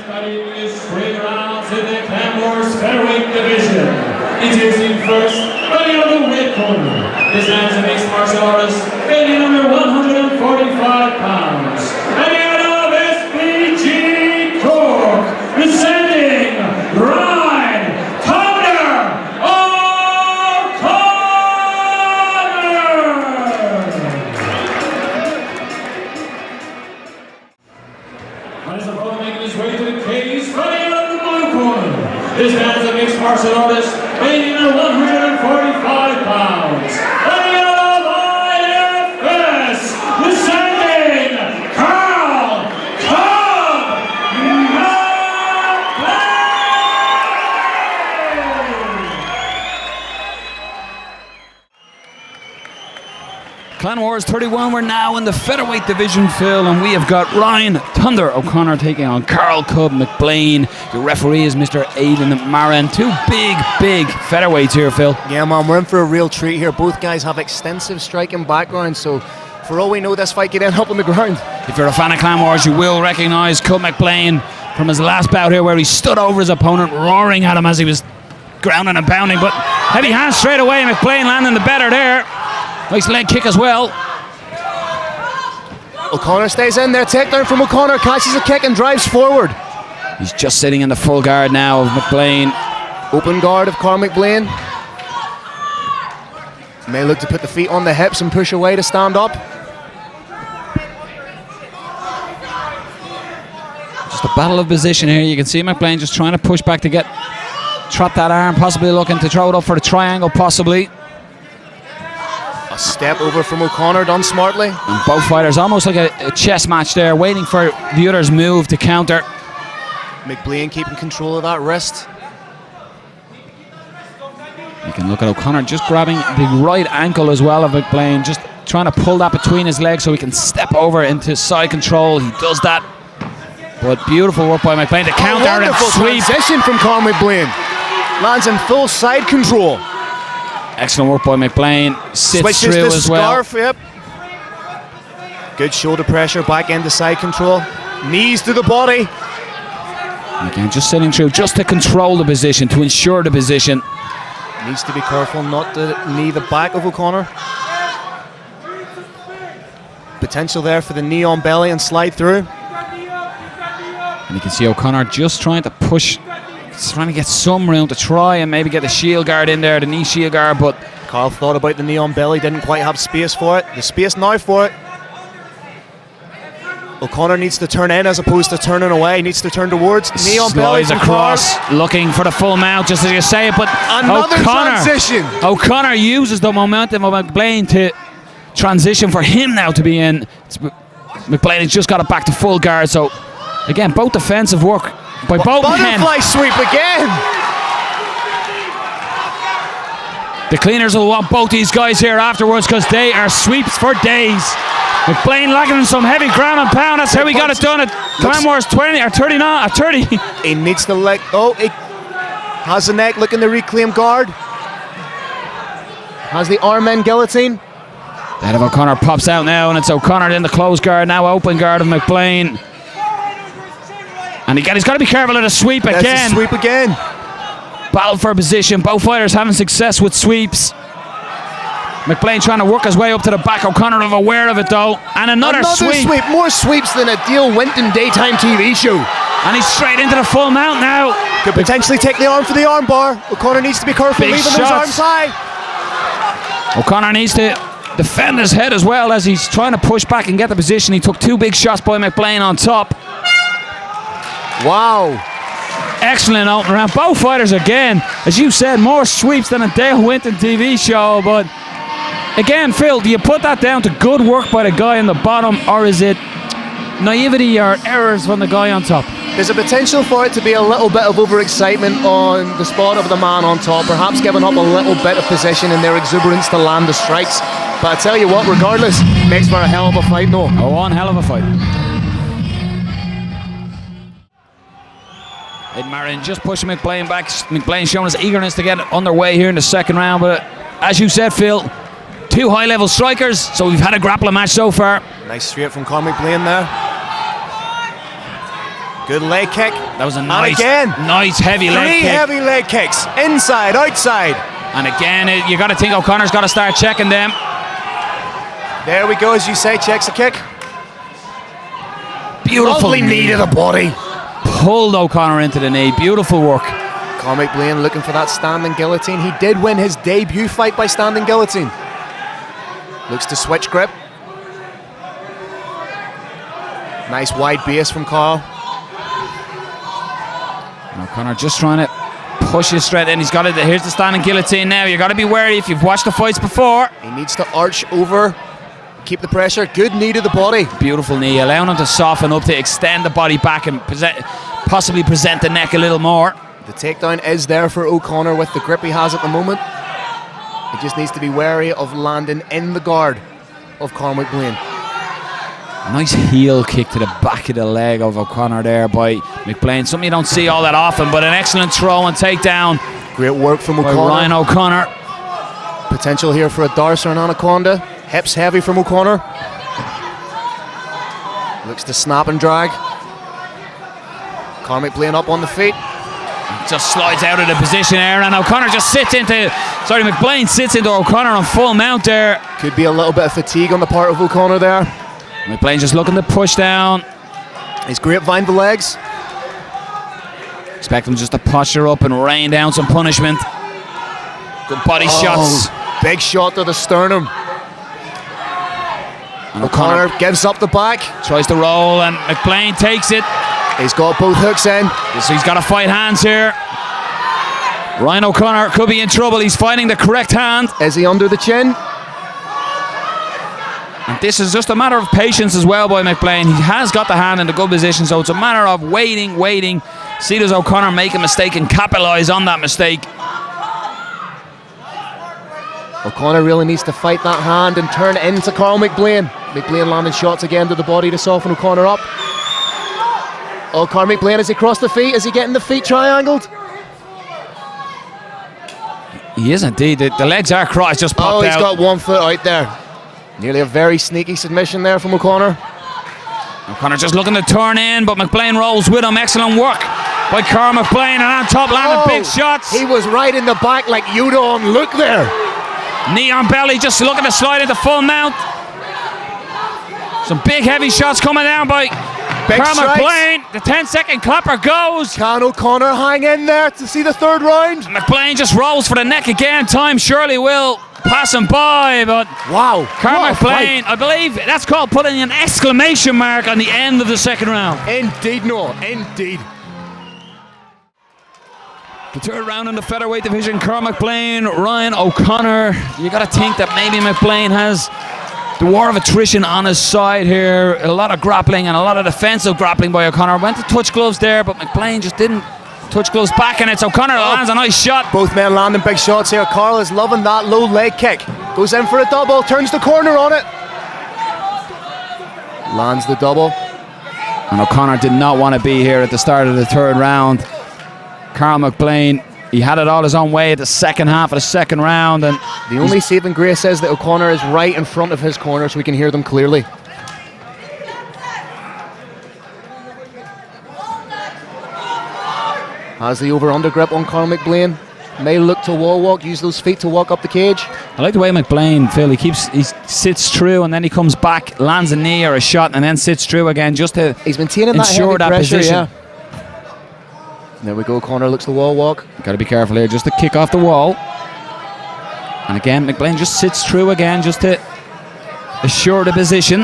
Three rounds in the Clanmore's Featherweight division. Introducing first, fighting out of the weight corner. This man's a mixed martial artist, weighing under 145 pounds. And out of SPG Cork, descending Ryan Thunder O'Connor. On his opponent making his way to the cage, fighting out of the blue corner. This man's a mixed martial artist, weighing in at 145 pounds. Fighting out of IFS, descending Karl Mcblain. Clan Wars 31, we're now in the featherweight division, Phil, and we have got Ryan Thunder O'Connor taking on Karl Mcblain. The referee is Mr. Aidan Marin. Two big featherweights here, Phil. Yeah, man, we're in for a real treat here. Both guys have extensive striking backgrounds, so for all we know, this fight could end up on the ground. If you're a fan of Clan Wars, you will recognise Karl Mcblain from his last bout here, where he stood over his opponent, roaring at him as he was grounding and pounding. But heavy hands straight away. Mcblain landing the better there. Nice leg kick as well. O'Connor stays in there. Takedown from O'Connor. Catches a kick and drives forward. He's just sitting in the full guard now of Mcblain. Open guard of Karl Mcblain. May look to put the feet on the hips and push away to stand up. Just a battle of position here. You can see Mcblain just trying to push back to trap that arm, possibly looking to throw it up for the triangle, possibly. A step over from O'Connor, done smartly. And both fighters almost like a chess match there, waiting for the other's move to counter. Mcblain keeping control of that wrist. You can look at O'Connor just grabbing the right ankle as well of Mcblain, just trying to pull that between his legs so he can step over into side control. He does that. But beautiful work by Mcblain to counter and sweep. Transition from Karl Mcblain. Lands in full side control. Excellent work by Mcblain. Sits Switches through the as well. scarf, yep. Good shoulder pressure, back into side control. Knees to the body. Again, just sitting through, just to control the position, to ensure the position. Needs to be careful not to knee the back of O'Connor. Potential there for the knee on belly and slide through. And you can see O'Connor just trying to push, just trying to get some room to try and maybe get the shield guard in there, the knee shield guard, but Karl thought about the knee on belly, didn't quite have space for it. The space now for it. O'Connor needs to turn in as opposed to turning away. He needs to turn towards. Knee on belly. Slides across, looking for the full mount, just as you say it, but another transition. O'Connor uses the momentum of Mcblain to transition for him now to be in. Mcblain has just got it back to full guard, so again, both defensive work by both men. Butterfly sweep again. The cleaners will want both these guys here afterwards because they are sweeps for days. Mcblain lacking some heavy ground and pound. That's how he got it done at Clan Wars 20 or 39 or 30. He needs to let. Oh, he has the neck looking to reclaim guard. Has the arm in guillotine. The head of O'Connor pops out now, and it's O'Connor in the closed guard now, open guard of Mcblain. And he's got to be careful of the sweep again. That's a sweep again. Battle for position. Both fighters having success with sweeps. Mcblain trying to work his way up to the back. O'Connor is aware of it though. And another sweep. More sweeps than a Dale Winton daytime TV show. And he's straight into the full mount now. Could potentially take the arm for the arm bar. O'Connor needs to be careful leaving those arms high. O'Connor needs to defend his head as well as he's trying to push back and get the position. He took two big shots by Mcblain on top. Wow. Excellent opening round. Both fighters again, as you said, more sweeps than a Dale Winton TV show, but again, Phil, do you put that down to good work by the guy on the bottom, or is it naivety or errors from the guy on top? There's a potential for it to be a little bit of overexcitement on the spot of the man on top, perhaps giving up a little bit of position in their exuberance to land the strikes. But I tell you what, regardless, makes for a hell of a fight, no. Oh, one hell of a fight. Ed Marin just pushing Mcblain back. Mcblain showing his eagerness to get underway here in the second round, but as you said, Phil, two high-level strikers, so we've had a grappling match so far. Nice straight from Karl Mcblain there. Good leg kick. That was a And nice, again, nice heavy leg three kick. heavy leg kicks. Inside, outside. And again, you got to think O'Connor's got to start checking them. There we go, as you say, checks the kick. Beautiful Lovely knee to the body. Pulled O'Connor into the knee. Beautiful work. Karl Mcblain looking for that standing guillotine. He did win his debut fight by standing guillotine. Looks to switch grip. Nice wide base from Karl. And O'Connor just trying to push his straight in. He's got it. Here's the standing guillotine now. You got to be wary if you've watched the fights before. He needs to arch over, keep the pressure. Good knee to the body. Beautiful knee, allowing him to soften up, to extend the body back and possibly present the neck a little more. The takedown is there for O'Connor with the grip he has at the moment. He just needs to be wary of landing in the guard of Karl Mcblain. A nice heel kick to the back of the leg of O'Connor there by Mcblain. Something you don't see all that often, but an excellent throw and takedown. Great work from by O'Connor. Ryan O'Connor. Potential here for a Darce or an Anaconda. Hips heavy from O'Connor. Looks to snap and drag. Karl Mcblain up on the feet. Just slides out of the position there, and O'Connor just sits into, Mcblain sits into O'Connor on full mount there. Could be a little bit of fatigue on the part of O'Connor there. McBlain just looking to push down. He's grapevine the legs. Expect him just to posture up and rain down some punishment. Good body shots. Big shot to the sternum. And O'Connor gives up the back. Tries to roll, and McBlain takes it. He's got both hooks in. So he's got to fight hands here. Ryan O'Connor could be in trouble. He's fighting the correct hand. Is he under the chin? And this is just a matter of patience as well by McBlain. He has got the hand in a good position, so it's a matter of waiting. See, does O'Connor make a mistake and capitalise on that mistake? O'Connor really needs to fight that hand and turn into Karl Mcblain. Mcblain landing shots again to the body to soften O'Connor up. Oh, Karl Mcblain, is he across the feet? Is he getting the feet triangled? He is indeed. The legs are crossed, just popped out. Oh, he's got 1 foot out there. Nearly a very sneaky submission there from O'Connor. O'Connor just looking to turn in, but McBlain rolls with him. Excellent work by Karl Mcblain, and on top landing big shots. He was right in the back like Yuda on look there. Knee on belly, just looking to slide into full mount. Some big heavy shots coming down by Karl McBlain. The 10-second clapper goes. Can O'Connor hang in there to see the third round? McBlain just rolls for the neck again. Time surely will pass him by, but wow, Karl McBlain, I believe that's called putting an exclamation mark on the end of the second round. Indeed, Noel, indeed. The third round in the featherweight division, Karl McBlain, Ryan O'Connor. You got to think that maybe McBlain has the war of attrition on his side here. A lot of grappling and a lot of defensive grappling by O'Connor. Went to touch gloves there, but McBlain just didn't touch gloves back, and it's O'Connor that lands a nice shot. Both men landing big shots here. Karl is loving that low leg kick. Goes in for a double, turns the corner on it. Lands the double. And O'Connor did not want to be here at the start of the third round. Karl McBlain, he had it all his own way at the second half of the second round, and the only saving grace is that O'Connor is right in front of his corner so we can hear them clearly. Has the over-under grip on Karl McBlain. May look to wall walk, use those feet to walk up the cage. I like the way McBlain, Phil, he sits true and then he comes back, lands a knee or a shot, and then sits true again just to he's maintaining ensure that pressure, position. Yeah. There we go, O'Connor looks to wall walk. Got to be careful here, just to kick off the wall. And again, McBlain just sits true again just to assure the position.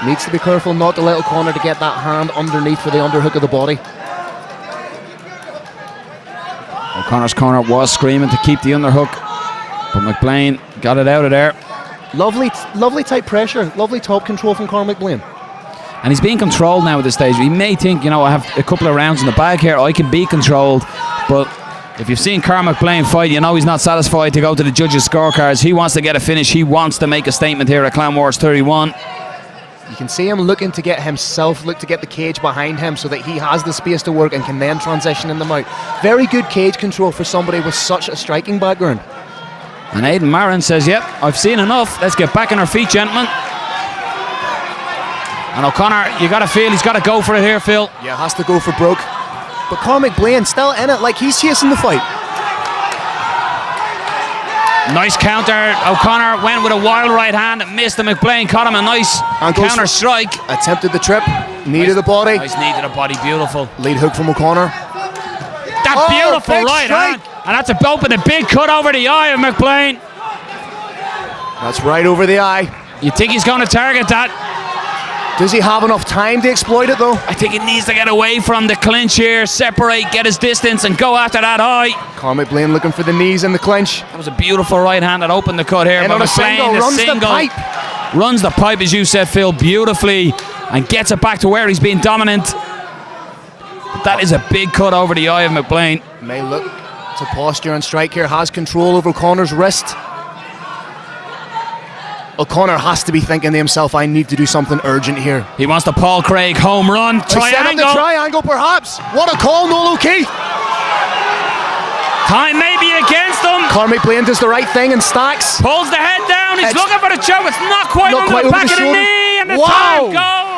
Needs to be careful not to let O'Connor to get that hand underneath for the underhook of the body. O'Connor's corner was screaming to keep the underhook, but McBlain got it out of there. Lovely tight pressure, lovely top control from Karl McBlain. And he's being controlled now at this stage. He may think, I have a couple of rounds in the bag here, I can be controlled. But if you've seen Karl McBlain fight, you know he's not satisfied to go to the judges' scorecards. He wants to get a finish. He wants to make a statement here at Clown Wars 31. You can see him looking to get himself, look to get the cage behind him so that he has the space to work and can then transition in the mount. Very good cage control for somebody with such a striking background. And Aidan Marin says, yep, I've seen enough. Let's get back on our feet, gentlemen. And O'Connor, you got to feel he's got to go for it here, Phil. Yeah, has to go for broke. But Karl Mcblain still in it, like he's chasing the fight. Nice counter. O'Connor went with a wild right hand, missed, and McBlain caught him a nice counter strike. Attempted the trip, knee to the body. Nice knee to the body, beautiful. Lead hook from O'Connor. That beautiful right hand. And that's a open a big cut over the eye of McBlain. That's right over the eye. You think he's going to target that? Does he have enough time to exploit it though? I think he needs to get away from the clinch here, separate, get his distance, and go after that eye. Karl Mcblain looking for the knees in the clinch. That was a beautiful right hand that opened the cut here. And but on a McBlain, single, runs the pipe. Runs the pipe, as you said, Phil, beautifully, and gets it back to where he's been dominant. But that is a big cut over the eye of McBlain. May look to posture and strike here, has control over O'Connor's wrist. O'Connor has to be thinking to himself, I need to do something urgent here. He wants the Paul Craig home run. Triangle. The triangle, perhaps. What a call, Nolo Keith. Time may be against him. Karl Mcblain does the right thing and stacks. Pulls the head down. He's looking for the choke. It's not quite on the back of the knee, and the time goes.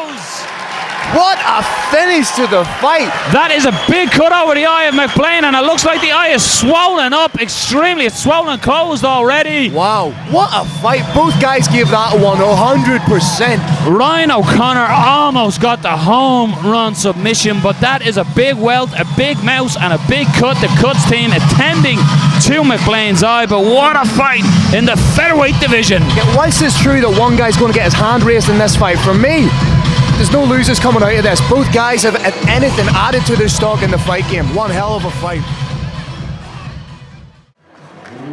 What a finish to the fight. That is a big cut over the eye of McBlain, and it looks like the eye is swollen up extremely. It's swollen closed already. Wow, what a fight. Both guys gave that one 100%. Ryan O'Connor almost got the home run submission, but that is a big welt, a big mouse, and a big cut. The cuts team attending to McBlain's eye, but what a fight in the featherweight division. Yeah, whilst it's true that one guy's going to get his hand raised in this fight, for me, there's no losers coming out of this. Both guys have, if anything, added to their stock in the fight game. One hell of a fight.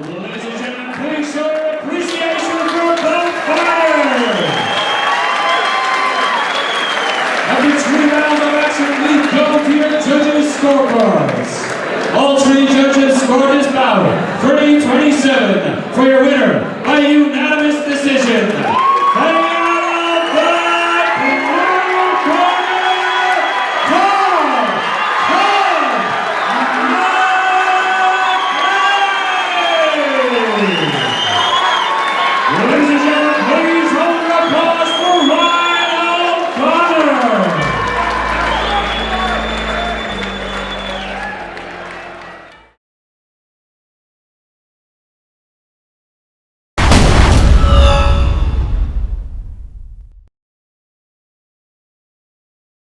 Ladies and gentlemen, please show your appreciation for both fighters. After 3 rounds of action, we go to your judges' scorecards. All 3 judges scored this bout 30-27 for your winner.